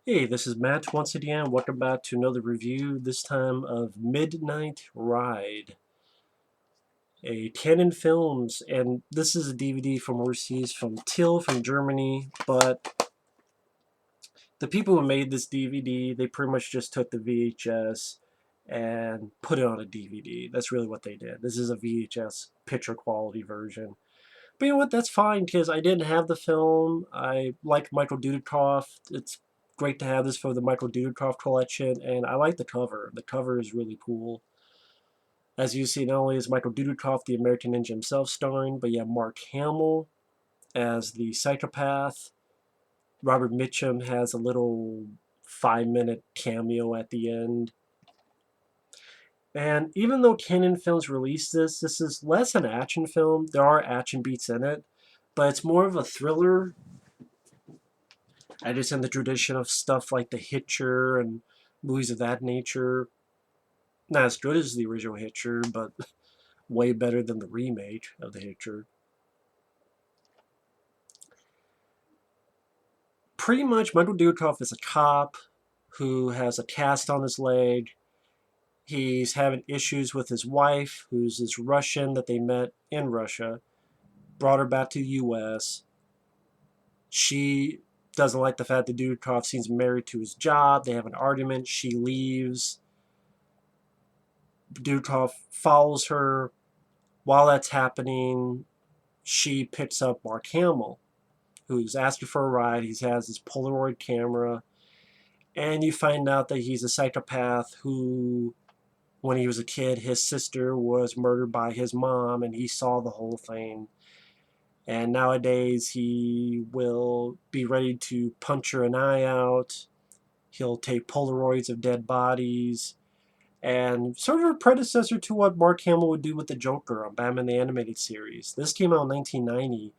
Hey, this is Matt once again. Welcome back to another review, this time of Midnight Ride, a Canon Films, and this is a DVD from overseas, from Till, from Germany, but the people who made this DVD, they pretty much just took the VHS and put it on a DVD. That's really what they did. This is a VHS picture quality version. But you know what? That's fine because I didn't have the film. I like Michael Dudikoff. It's great to have this for the Michael Dudikoff collection, and I like the cover. The cover is really cool. As you see, not only is Michael Dudikoff the American Ninja himself starring, but you have Mark Hamill as the psychopath. Robert Mitchum has a little 5-minute cameo at the end. And even though Canon Films released this is less an action film. There are action beats in it, but it's more of a thriller. And it's in the tradition of stuff like The Hitcher and movies of that nature. Not as good as the original Hitcher, but way better than the remake of The Hitcher. Pretty much, Michael Dudikoff is a cop who has a cast on his leg. He's having issues with his wife, who's this Russian that they met in Russia, brought her back to the U.S. She doesn't like the fact that Dudikoff seems married to his job. They have an argument. She leaves. Dudikoff follows her. While that's happening, she picks up Mark Hamill, who's asking for a ride. He has his Polaroid camera. And you find out that he's a psychopath who, when he was a kid, his sister was murdered by his mom, and he saw the whole thing. And nowadays, he will be ready to punch her an eye out. He'll take Polaroids of dead bodies. And sort of a predecessor to what Mark Hamill would do with the Joker on Batman the Animated Series. This came out in 1990,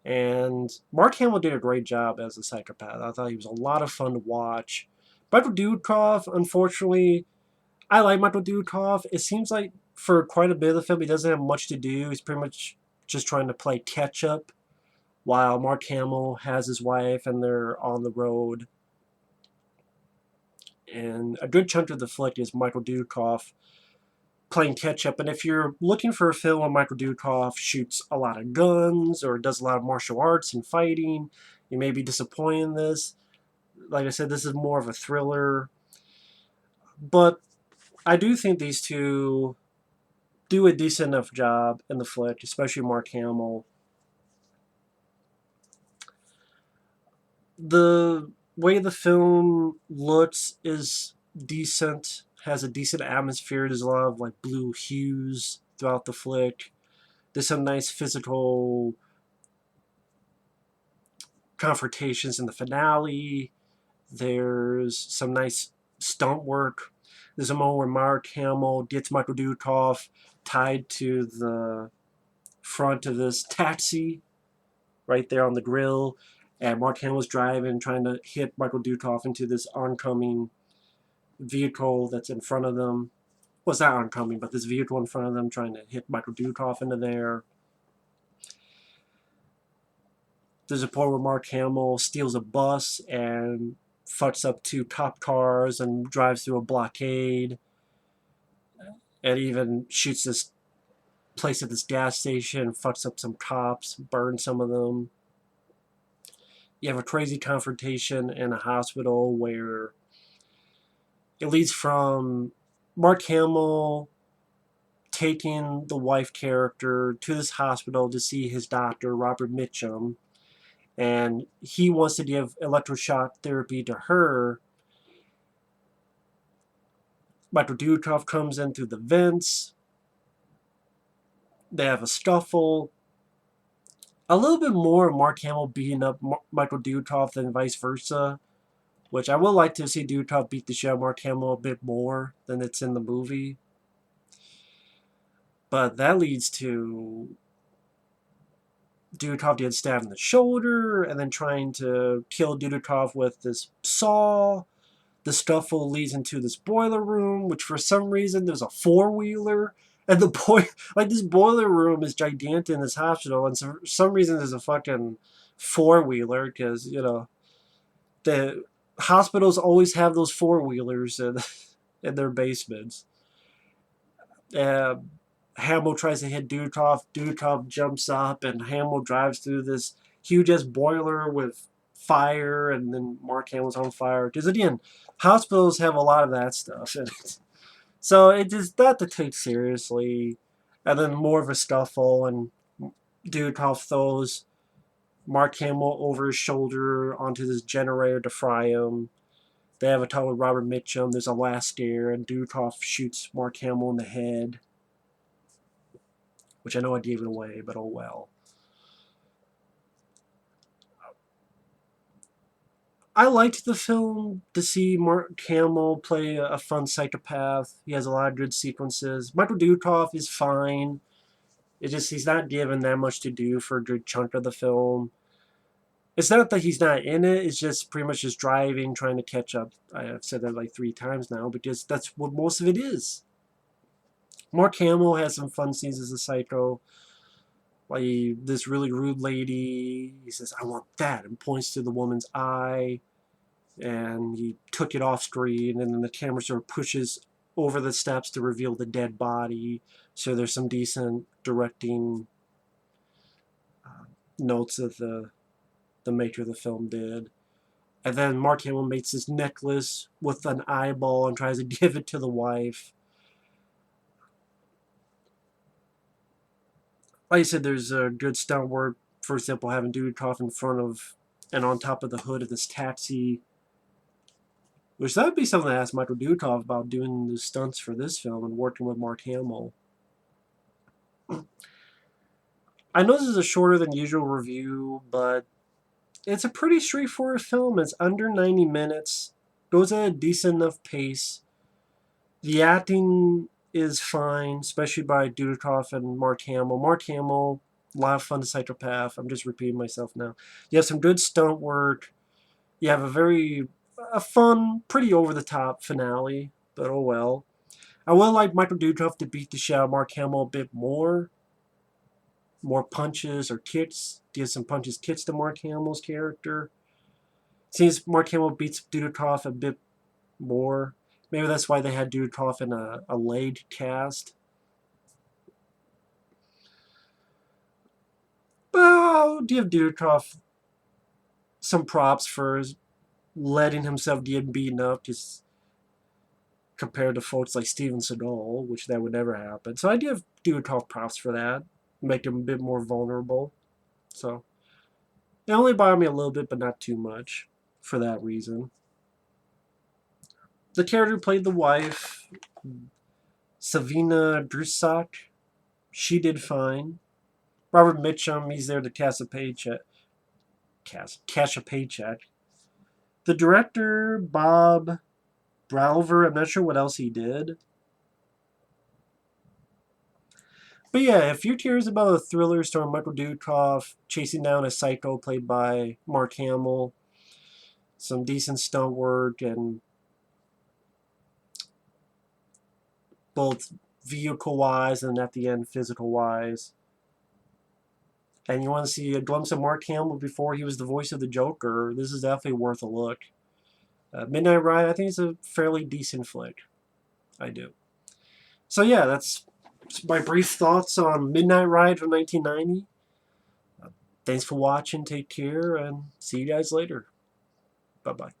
and Mark Hamill did a great job as a psychopath. I thought he was a lot of fun to watch. Michael Dudikoff, unfortunately, I like Michael Dudikoff. It seems like for quite a bit of the film, he doesn't have much to do. He's pretty much just trying to play catch-up, while Mark Hamill has his wife and they're on the road. And a good chunk of the flick is Michael Dudikoff playing catch-up. And if you're looking for a film where Michael Dudikoff shoots a lot of guns or does a lot of martial arts and fighting, you may be disappointed in this. Like I said, this is more of a thriller. But I do think these two do a decent enough job in the flick, especially Mark Hamill. The way the film looks is decent, has a decent atmosphere. There's a lot of like blue hues throughout the flick. There's some nice physical confrontations in the finale. There's some nice stunt work. There's a moment where Mark Hamill gets Michael Dudikoff tied to the front of this taxi right there on the grill, and Mark Hamill's driving, trying to hit Michael Dudikoff into this oncoming vehicle that's in front of them. Well, it's not oncoming, but this vehicle in front of them trying to hit Michael Dudikoff into there. There's a point where Mark Hamill steals a bus and fucks up 2 cop cars and drives through a blockade, and even shoots this place at this gas station, fucks up some cops, burns some of them. You have a crazy confrontation in a hospital where it leads from Mark Hamill taking the wife character to this hospital to see his doctor, Robert Mitchum, and he wants to give electroshock therapy to her. Michael Dudikoff comes in through the vents. They have a scuffle. A little bit more of Mark Hamill beating up Michael Dudikoff than vice versa, which I would like to see Dudikoff beat the shit out of Mark Hamill a bit more than it's in the movie. But that leads to Dudikoff getting stabbed in the shoulder, and then trying to kill Dudikoff with this saw. The scuffle leads into this boiler room, which for some reason there's a 4-wheeler. And this boiler room is gigantic in this hospital, and for some reason there's a fucking 4-wheeler, because, the hospitals always have those four-wheelers in their basements. Uh, Hamill tries to hit Dudikoff. Dudikoff jumps up, and Hamill drives through this huge-ass boiler with fire, and then Mark Hamill's on fire. Because again, hospitals have a lot of that stuff. So it is not to take seriously. And then more of a scuffle, and Dudikoff throws Mark Hamill over his shoulder onto this generator to fry him. They have a talk with Robert Mitchum. There's a last stare, and Dudikoff shoots Mark Hamill in the head. Which I know I gave it away, but oh well. I liked the film to see Mark Hamill play a fun psychopath. He has a lot of good sequences. Michael Dudikoff is fine. It's just he's not given that much to do for a good chunk of the film. It's not that he's not in it. It's just pretty much just driving, trying to catch up. I've said that like 3 times now because that's what most of it is. Mark Hamill has some fun scenes as a psycho. Like this really rude lady, he says, "I want that," and points to the woman's eye, and he took it off screen, and then the camera sort of pushes over the steps to reveal the dead body. So there's some decent directing notes that the maker of the film did. And then Mark Hamill makes this necklace with an eyeball and tries to give it to the wife. Like I said, there's a good stunt work. For example, having Dudikoff in front of and on top of the hood of this taxi. Which that would be something to ask Michael Dudikoff about doing the stunts for this film and working with Mark Hamill. I know this is a shorter than usual review, but it's a pretty straightforward film. It's under 90 minutes. Goes at a decent enough pace. The acting is fine, especially by Dudikoff and Mark Hamill. Mark Hamill, a lot of fun psychopath. I'm just repeating myself now. You have some good stunt work. You have a fun, pretty over-the-top finale, but oh well. I would like Michael Dudikoff to beat the shit out of Mark Hamill a bit more. More punches or kicks. Give some punches, kicks to Mark Hamill's character. Seems Mark Hamill beats Dudikoff a bit more. Maybe that's why they had Dudikoff in a laid cast. But I'll give Dudikoff some props for letting himself get beaten up, just compared to folks like Steven Seagal, which that would never happen. So I give Dudikoff props for that. Make him a bit more vulnerable. So it only bothered me a little bit, but not too much for that reason. The character who played the wife, Savina Gersak, she did fine. Robert Mitchum, he's there to cash a paycheck. Cash a paycheck. The director, Bob Bralver, I'm not sure what else he did. But yeah, if you're curious about a thriller starring Michael Dudikoff chasing down a psycho played by Mark Hamill, some decent stunt work, and both vehicle-wise and at the end physical-wise, and you want to see a glimpse of Mark Hamill before he was the voice of the Joker, this is definitely worth a look. Midnight Ride, I think it's a fairly decent flick. I do. So yeah, that's my brief thoughts on Midnight Ride from 1990. Thanks for watching, take care, and see you guys later. Bye-bye.